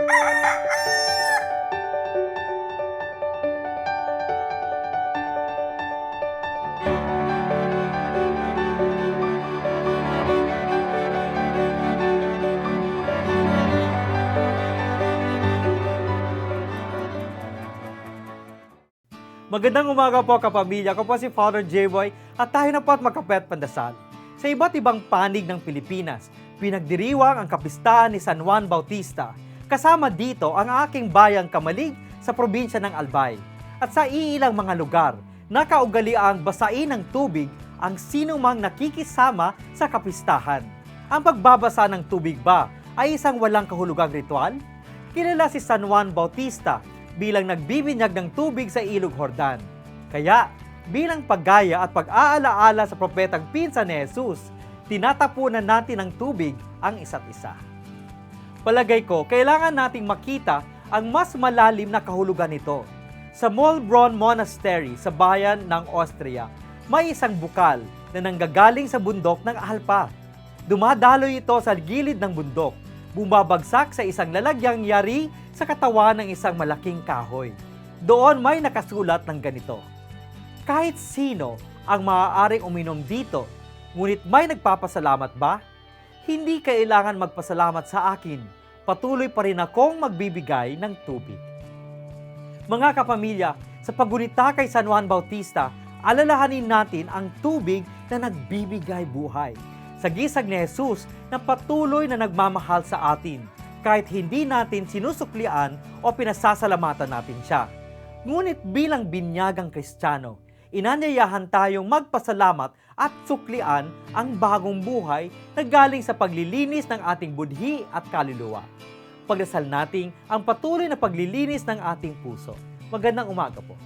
Magandang umaga po kapamilya, ako po si Father J-Boy at tayo na po at magkape at pandasal. Sa iba't ibang panig ng Pilipinas, pinagdiriwang ang kapistahan ni San Juan Bautista. Kasama dito ang aking bayang Kamalig sa probinsya ng Albay. At sa iilang mga lugar, nakaugaliang basain ng tubig ang sinumang nakikisama sa kapistahan. Ang pagbabasa ng tubig ba ay isang walang kahulugang ritual? Kilala si San Juan Bautista bilang nagbibinyag ng tubig sa Ilog Jordan. Kaya, bilang paggaya at pag-aalaala sa propetang pinsan ni Jesus, tinatapunan natin ng tubig ang isa't isa. Palagay ko, kailangan nating makita ang mas malalim na kahulugan nito. Sa Mollbrunn Monastery sa bayan ng Austria, may isang bukal na nanggagaling sa bundok ng Alpa. Dumadaloy ito sa gilid ng bundok, bumabagsak sa isang lalagyang yari sa katawan ng isang malaking kahoy. Doon may nakasulat ng ganito: kahit sino ang maaaring uminom dito, ngunit may nagpapasalamat ba? Hindi kailangan magpasalamat sa akin, patuloy pa rin akong magbibigay ng tubig. Mga kapamilya, sa paggunita kay San Juan Bautista, alalahanin natin ang tubig na nagbibigay buhay. Sa gisag ni Jesus na patuloy na nagmamahal sa atin, kahit hindi natin sinusuklian o pinasasalamatan natin siya. Ngunit bilang binyagang Kristiyano, inanyayahan tayong magpasalamat at suklian ang bagong buhay na galing sa paglilinis ng ating budhi at kaluluwa. Pagdasal natin ang patuloy na paglilinis ng ating puso. Magandang umaga po.